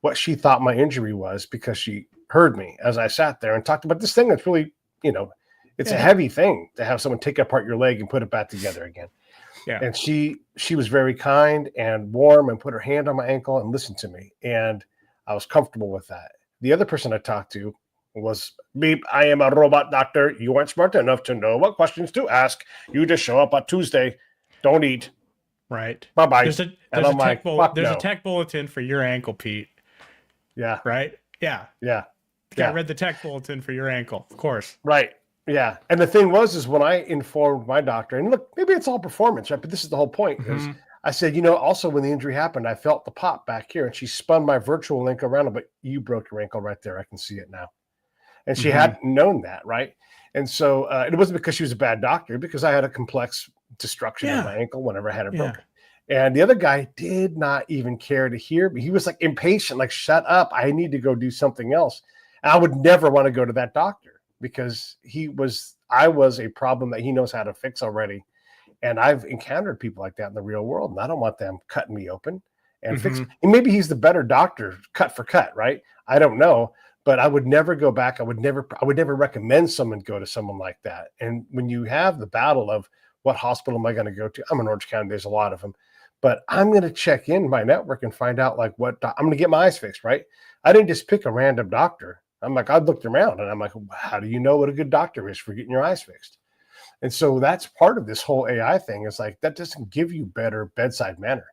what she thought my injury was because she heard me as I sat there and talked about this thing that's really, it's a heavy thing to have someone take apart your leg and put it back together again. Yeah. And she was very kind and warm and put her hand on my ankle and listened to me. And I was comfortable with that. The other person I talked to was, beep, I am a robot doctor. You aren't smart enough to know what questions to ask. You just show up on Tuesday. Don't eat. Right. Bye-bye. There's a tech bulletin for your ankle, Pete. Yeah. Right? Yeah. Yeah. I read the tech bulletin for your ankle, of course. Right. Yeah. And the thing is when I informed my doctor, and look, maybe it's all performance, right? But this is the whole point, is I said, also when the injury happened, I felt the pop back here, and she spun my virtual ankle around, but you broke your ankle right there. I can see it now. And she hadn't known that, right? And so it wasn't because she was a bad doctor, because I had a complex destruction of my ankle whenever I had it broken. And the other guy did not even care to hear me. He was like impatient, like, shut up. I need to go do something else. And I would never want to go to that doctor because I was a problem that he knows how to fix already. And I've encountered people like that in the real world, and I don't want them cutting me open and fixing. And maybe he's the better doctor, cut for cut, right? I don't know, but I would never go back. I would never recommend someone go to someone like that. And when you have the battle of what hospital am I going to go to? I'm in Orange County. There's a lot of them, but I'm going to check in my network and find out like I'm going to get my eyes fixed, right? I didn't just pick a random doctor. I'm like, I looked around and I'm like, how do you know what a good doctor is for getting your eyes fixed? And so that's part of this whole AI thing, is like, that doesn't give you better bedside manner.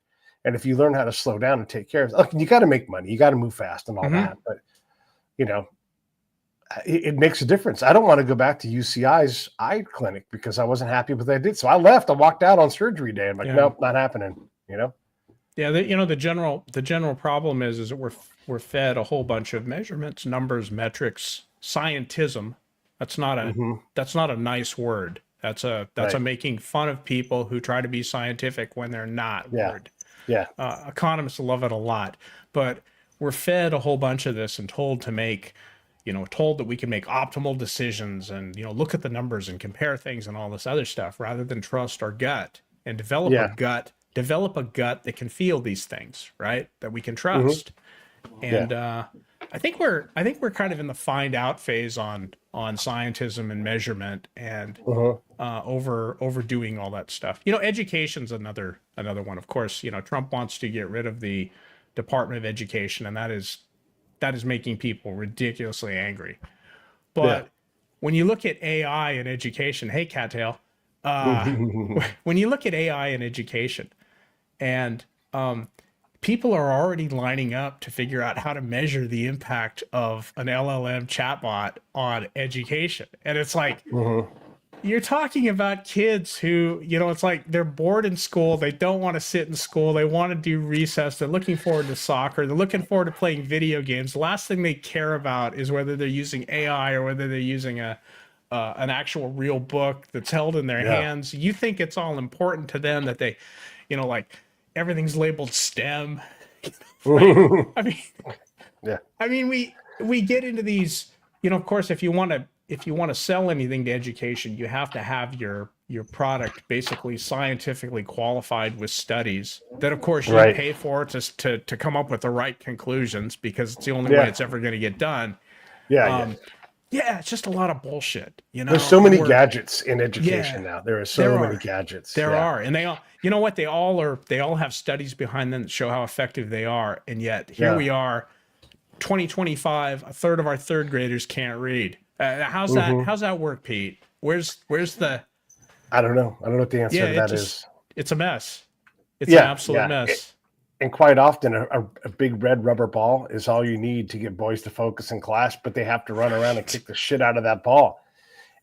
And if you learn how to slow down and take care of it, look, you got to make money, you got to move fast and all that. But, it makes a difference. I don't want to go back to UCI's eye clinic because I wasn't happy with what I did. So I left. I walked out on surgery day. I'm like, nope, not happening. Yeah, the general problem is that we're fed a whole bunch of measurements, numbers, metrics, scientism. That's not a nice word. That's a making fun of people who try to be scientific when they're not word. Yeah. Economists love it a lot, but we're fed a whole bunch of this and told to make, told that we can make optimal decisions and, look at the numbers and compare things and all this other stuff, rather than trust our gut and develop a gut that can feel these things, right? That we can trust. And I think we're kind of in the find out phase on scientism and measurement and overdoing all that stuff. Education's another one. Of course, Trump wants to get rid of the Department of Education, and that is making people ridiculously angry. But when you look at AI in education, hey, Cattail, when you look at AI in education, and people are already lining up to figure out how to measure the impact of an LLM chatbot on education. And it's like, you're talking about kids who, it's like they're bored in school. They don't want to sit in school. They want to do recess. They're looking forward to soccer. They're looking forward to playing video games. The last thing they care about is whether they're using AI or whether they're using an actual real book that's held in their hands. You think it's all important to them that they, like everything's labeled STEM. I mean, we get into these, of course, if you want to sell anything to education, you have to have your product basically scientifically qualified with studies that, of course, you pay for to come up with the right conclusions, because it's the only way it's ever going to get done. It's just a lot of bullshit. There's so many gadgets in education now. There are so many gadgets. There are, and they all, they all have studies behind them that show how effective they are. And yet here we are, 2025, a third of our third graders can't read. How's that work, Pete? Where's the? I don't know. I don't know what the answer to that is. It's a mess. It's an absolute mess. And quite often, a big red rubber ball is all you need to get boys to focus in class, but they have to run around and kick the shit out of that ball.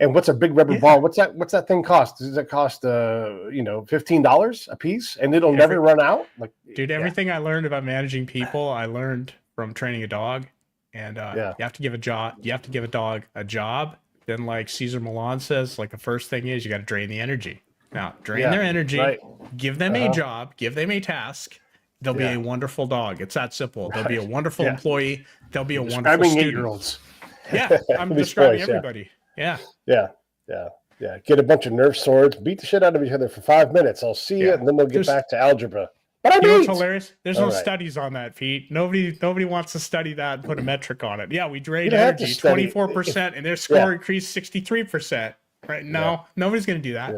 And what's a big rubber ball? What's that thing cost? Does it cost $15 a piece, and it'll never run out? Like, dude, everything I learned about managing people, I learned from training a dog. And you have to give a job. You have to give a dog a job. Then, like Cesar Millan says, like the first thing is you got to drain the energy. Now, drain their energy. Right. Give them a job. Give them a task. They'll be a wonderful dog. It's that simple. They'll be a wonderful employee. They'll be a wonderful student. 8-year-olds. Yeah, I'm describing everybody. Yeah. Get a bunch of Nerf swords, beat the shit out of each other for 5 minutes. I'll see you, and then they'll get back to algebra. But you know what's hilarious? There's no studies on that, Pete. Nobody wants to study that and put a metric on it. Yeah, we drained energy 24%, and their score increased 63%. Right now, nobody's going to do that.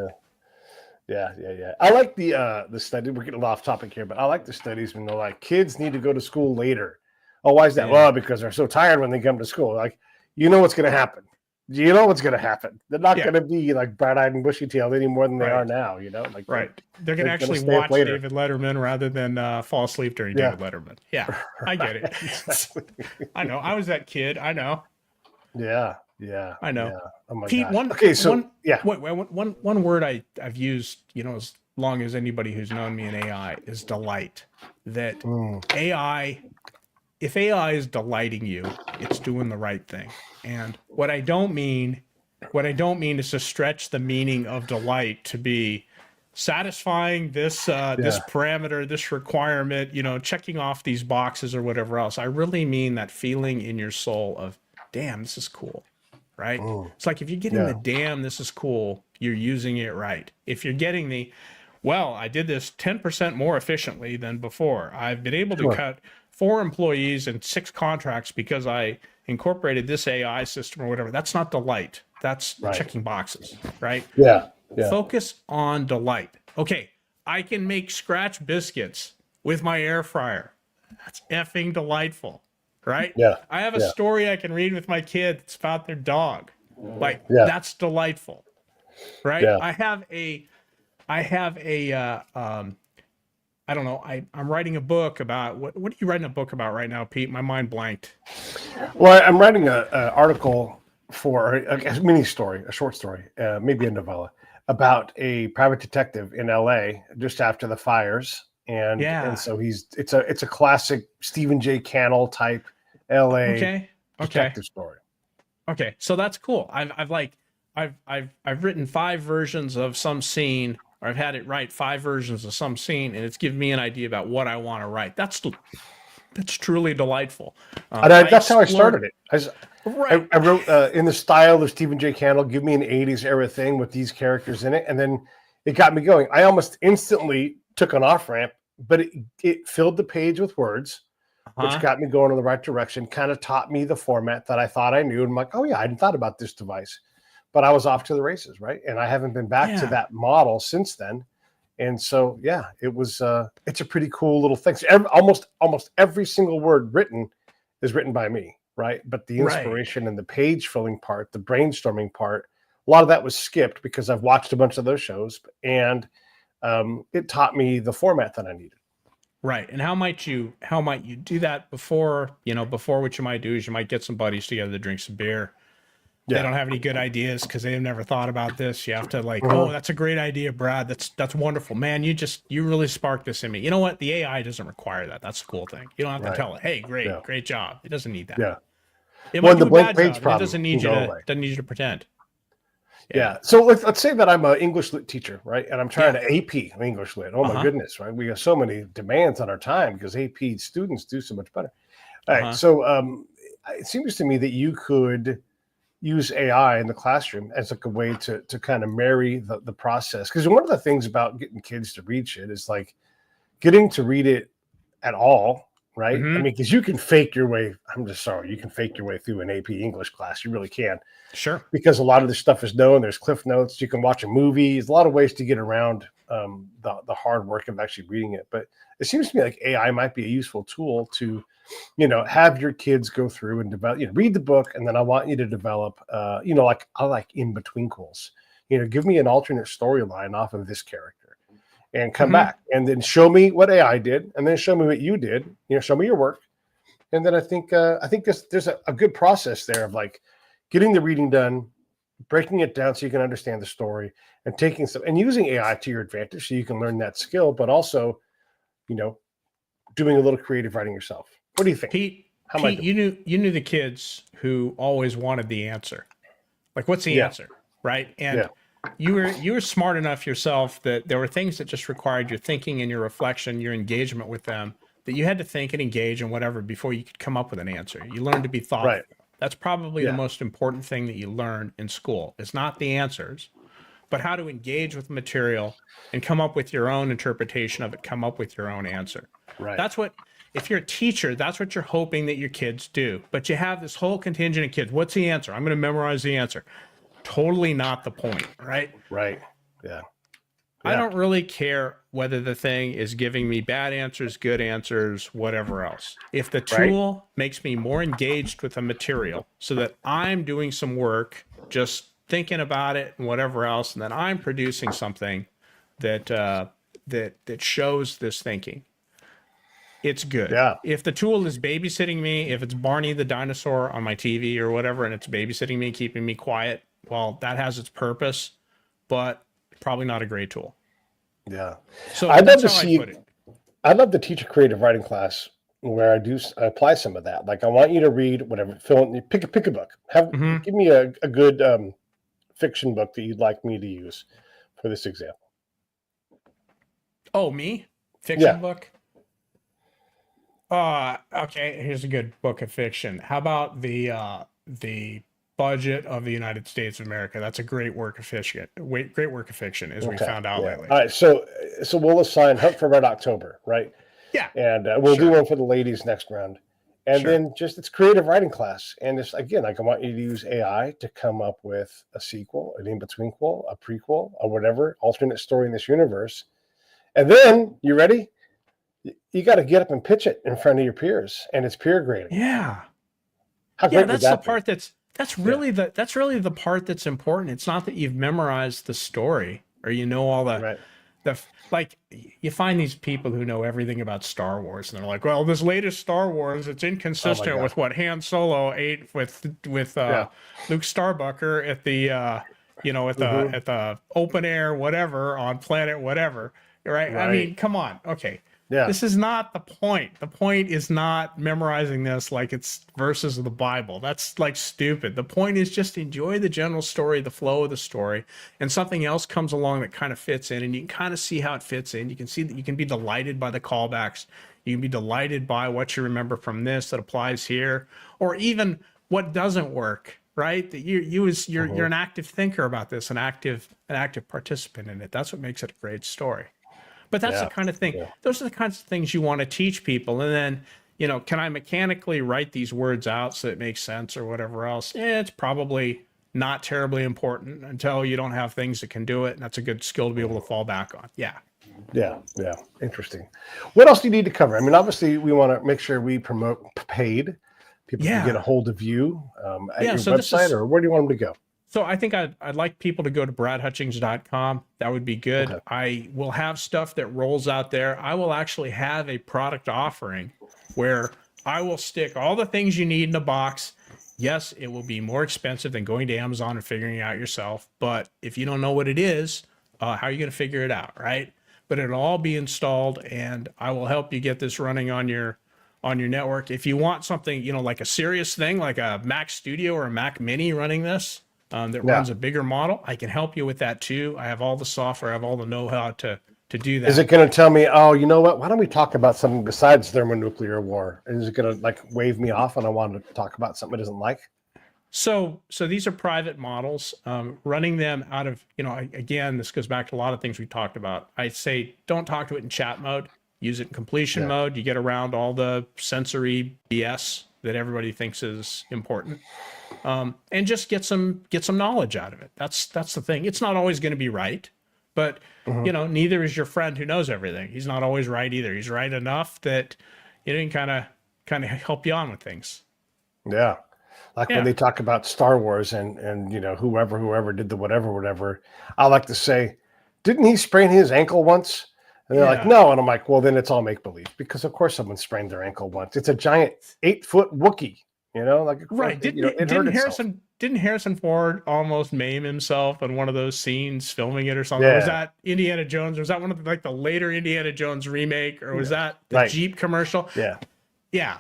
Yeah. I like the study. We're getting off topic here, but I like the studies when they're like, kids need to go to school later. Oh, why is that? Well, because they're so tired when they come to school. Like, you know what's going to happen. You know what's going to happen. They're not going to be like bright-eyed and bushy-tailed any more than they are now. You know, like they're going to actually watch David Letterman rather than fall asleep during David Letterman. Yeah, I get it. I know. I was that kid. I know. Yeah. I know. Yeah. Oh my Pete, God. one word I've used, as long as anybody who's known me in AI is delight. That AI, if AI is delighting you, it's doing the right thing. And what I don't mean is to stretch the meaning of delight to be satisfying this this parameter, this requirement, checking off these boxes or whatever else. I really mean that feeling in your soul of, damn, this is cool, right? It's like if you're getting the damn, this is cool, you're using it right. If you're getting the, well, I did this 10% more efficiently than before. I've been able to cut 4 employees and 6 contracts because I incorporated this AI system or whatever. That's not delight. That's checking boxes, right? Yeah. Focus on delight. Okay, I can make scratch biscuits with my air fryer. That's effing delightful, right? Yeah. I have a story I can read with my kid. It's about their dog. Like, that's delightful, right? Yeah. I have a I don't know. I'm writing a book about what are you writing a book about right now, Pete? My mind blanked. Well, I'm writing an article for a mini story, a short story, maybe a novella about a private detective in LA just after the fires. And so it's a classic Stephen J. Cannell type LA detective story. Okay. So that's cool. I've written 5 versions of some scene, or I've had it write 5 versions of some scene, and it's given me an idea about what I want to write. That's truly delightful. That's how I started it. I wrote in the style of Stephen J. Cannell, give me an 80s era thing with these characters in it, and then it got me going. I almost instantly took an off-ramp, but it filled the page with words, which got me going in the right direction, kind of taught me the format that I thought I knew. And I'm like, oh yeah, I hadn't thought about this device. But I was off to the races, right? And I haven't been back to that model since then. And so, it was. It's a pretty cool little thing. So almost every single word written is written by me, right? But the inspiration and the page filling part, the brainstorming part, a lot of that was skipped because I've watched a bunch of those shows, and it taught me the format that I needed. Right. And how might you do that before? Before, what you might do is you might get some buddies together to drink some beer. They don't have any good ideas because they've never thought about this. You have to oh, that's a great idea, Brad. That's wonderful, man. You really sparked this in me. You know what? The AI doesn't require that. That's the cool thing. You don't have to tell it, hey, great job. It doesn't need that. Yeah. It might do a bad job. It doesn't need you to pretend. Yeah. So let's say that I'm an English lit teacher, right? And I'm trying to AP English lit. Oh my goodness, right? We have so many demands on our time because AP students do so much better. All right. So it seems to me that you could use AI in the classroom as like a way to kind of marry the process. Because one of the things about getting kids to read shit is like getting to read it at all, right? I mean, because you can fake your way. I'm just sorry, you can fake your way through an AP English class. You really can. Sure. Because a lot of this stuff is known. There's cliff notes. You can watch a movie. There's a lot of ways to get around the hard work of actually reading it. But it seems to me like AI might be a useful tool to have your kids go through and develop, read the book. And then I want you to develop, like I like in between calls, give me an alternate storyline off of this character. and come back and then show me what AI did, and then show me what you did. Show me your work, and then I think there's a good process there of like getting the reading done, breaking it down so you can understand the story, and taking some and using AI to your advantage so you can learn that skill, but also, doing a little creative writing yourself. What do you think? Pete, you knew the kids who always wanted the answer. Like, what's the answer, right? And you were smart enough yourself that there were things that just required your thinking and your reflection, your engagement with them, that you had to think and engage and whatever before you could come up with an answer. You learned to be thoughtful. Right. That's probably the most important thing that you learn in school. It's not the answers, but how to engage with material and come up with your own interpretation of it, come up with your own answer. Right. That's what, if you're a teacher, that's what you're hoping that your kids do. But you have this whole contingent of kids. What's the answer? I'm going to memorize the answer. Totally not the point, right? Right. Yeah. I don't really care whether the thing is giving me bad answers, good answers, whatever else. If the tool makes me more engaged with the material so that I'm doing some work, just thinking about it and whatever else, and then I'm producing something that that shows this thinking, it's good. Yeah. If the tool is babysitting me, if it's Barney the dinosaur on my TV or whatever, and it's babysitting me, keeping me quiet, well, that has its purpose, but probably not a great tool. Yeah. So I'd love to see. I'd love to teach a creative writing class where I apply some of that. Like, I want you to read whatever, pick a book. Give me a good fiction book that you'd like me to use for this example. Oh, me? Fiction book? Okay, here's a good book of fiction. How about the Budget of the United States of America? That's a great work of fiction. Great work of fiction, as we found out lately. All right, so we'll assign Hunt for Red October, right? Yeah, and we'll do one for the ladies next round, and then just it's creative writing class. And it's again, like, I want you to use AI to come up with a sequel, an in-betweenquel, a prequel, or whatever alternate story in this universe. And then you ready? You got to get up and pitch it in front of your peers, and it's peer grading. Yeah. How great that's would that the part be? that's really the part that's important. It's not that you've memorized the story or you know all the like, you find these people who know everything about Star Wars, and they're like, well, this latest Star Wars, it's inconsistent with what Han Solo ate with Luke Starbucker at the at the open air whatever on planet whatever, right? I mean, come on. Okay. Yeah. This is not the point. The point is not memorizing this like it's verses of the Bible. That's like stupid. The point is just enjoy the general story, the flow of the story, and something else comes along that kind of fits in, and you can kind of see how it fits in. You can see that you can be delighted by the callbacks. You can be delighted by what you remember from this that applies here, or even what doesn't work, right? That you're an active thinker about this, an active participant in it. That's what makes it a great story. But that's the kind of thing. Those are the kinds of things you want to teach people. And then, can I mechanically write these words out so it makes sense or whatever else? It's probably not terribly important until you don't have things that can do it. And that's a good skill to be able to fall back on. Yeah. Yeah. Interesting. What else do you need to cover? I mean, obviously, we want to make sure we promote paid. People can get a hold of you at your website, or where do you want them to go? So I think I'd like people to go to bradhutchings.com. That would be good. Okay. I will have stuff that rolls out there. I will actually have a product offering where I will stick all the things you need in a box. Yes, it will be more expensive than going to Amazon and figuring it out yourself. But if you don't know what it is, how are you going to figure it out, right? But it'll all be installed, and I will help you get this running on your network. If you want something, like a serious thing, like a Mac Studio or a Mac Mini running this, that runs a bigger model, I can help you with that too. I have all the software, I have all the know-how to do that. Is it going to tell me, oh, you know what? Why don't we talk about something besides thermonuclear war? Is it going to wave me off when I want to talk about something it doesn't like? So these are private models. Running them out of, again, this goes back to a lot of things we talked about. I say don't talk to it in chat mode. Use it in completion mode. You get around all the sensory BS that everybody thinks is important. And just get some knowledge out of it. That's the thing. It's not always going to be right, but neither is your friend who knows everything. He's not always right either. He's right enough that he can kind of help you on with things. Yeah, when they talk about Star Wars and whoever did the whatever, I like to say, didn't he sprain his ankle once? And they're like, no. And I'm like, well, then it's all make believe, because of course someone sprained their ankle once. It's a giant 8-foot Wookiee, like right. Didn't Harrison Ford almost maim himself in one of those scenes filming it or something? Yeah. Was that Indiana Jones? Or was that one of the later Indiana Jones remake, or was that the Jeep commercial? Yeah. Yeah.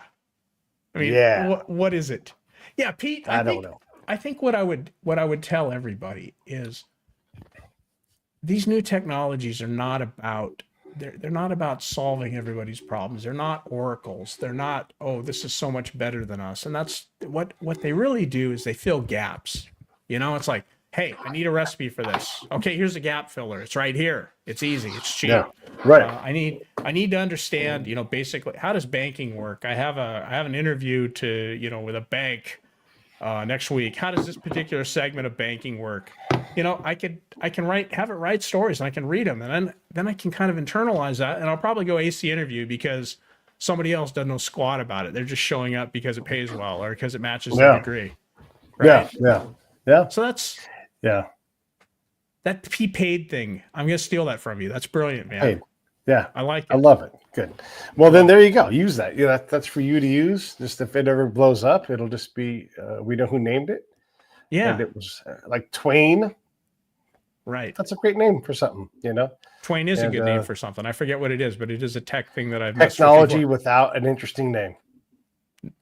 I mean, what is it? Yeah, Pete, I don't know. I think what I would tell everybody is these new technologies are not about they're not about solving everybody's problems. They're not oracles. They're not, oh, this is so much better than us. And that's what they really do is they fill gaps. It's like, hey, I need a recipe for this. Okay, here's a gap filler. It's right here. It's easy. It's cheap. Yeah, right. I need to understand, basically how does banking work? I have an interview with a bank next week. How does this particular segment of banking work? I can have it write stories, and I can read them, and then I can kind of internalize that, and I'll probably go ace the interview because somebody else doesn't know squat about it. They're just showing up because it pays well or because it matches their degree. Right? Yeah. So that's that P-paid thing. I'm gonna steal that from you. That's brilliant, man. Hey, yeah, I like it. I love it. Good. Well, then there you go. Use that. That's for you to use. Just if it ever blows up, it'll just be we know who named it. Yeah, and it was like Twain. Right. That's a great name for something. Twain is a good name for something. I forget what it is, but it is a tech thing that I've technology without an interesting name.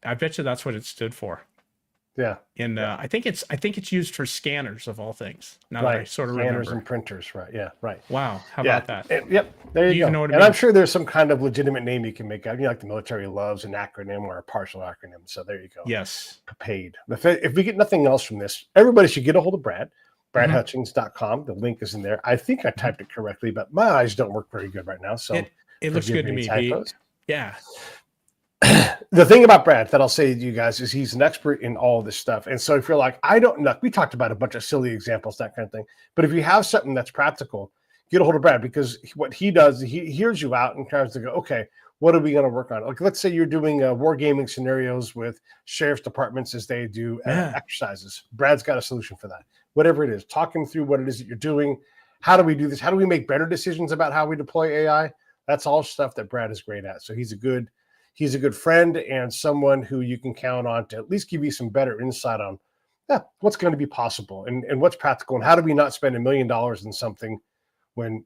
I bet you that's what it stood for. Yeah. And I think it's used for scanners of all things. Now right. that I sort of scanners remember. And printers, right? Yeah, right. Wow, how about that? Yep, there you go. Know what and I'm sure there's some kind of legitimate name you can make out. Like the military loves an acronym or a partial acronym. So there you go. Yes. Paid. If we get nothing else from this, everybody should get a hold of Brad. BradHutchings.com. The link is in there. I think I typed it correctly, but my eyes don't work very good right now. So it looks good to me, Pete. Yeah. The thing about Brad that I'll say to you guys is he's an expert in all of this stuff. And so if you're like, I don't know, we talked about a bunch of silly examples, that kind of thing. But if you have something that's practical, get a hold of Brad, because what he does, he hears you out and tries to go, okay, what are we going to work on? Like, let's say you're doing wargaming scenarios with sheriff's departments as they do exercises. Brad's got a solution for that. Whatever it is, talk him through what it is that you're doing. How do we do this? How do we make better decisions about how we deploy AI? That's all stuff that Brad is great at. So he's a good friend and someone who you can count on to at least give you some better insight on what's going to be possible and what's practical, and how do we not spend $1 million in something when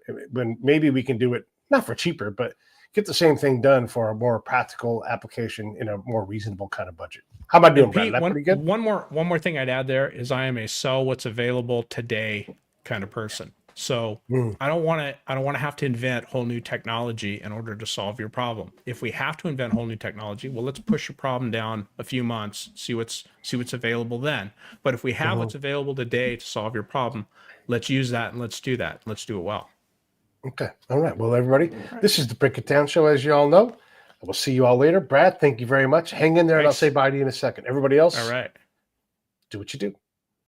maybe we can do it not for cheaper, but get the same thing done for a more practical application in a more reasonable kind of budget. How am I doing, Brad? That pretty good? One more thing I'd add there is I am a sell what's available today kind of person. So I don't want to have to invent whole new technology in order to solve your problem. If we have to invent whole new technology, well, let's push your problem down a few months, see what's available then. But if we have what's available today to solve your problem, let's use that and let's do that. Let's do it well. Okay. All right. Well, everybody, this is the Break It Down Show, as you all know. I will see you all later. Brad, thank you very much. Hang in there, and I'll say bye to you in a second. Everybody else, all right, do what you do.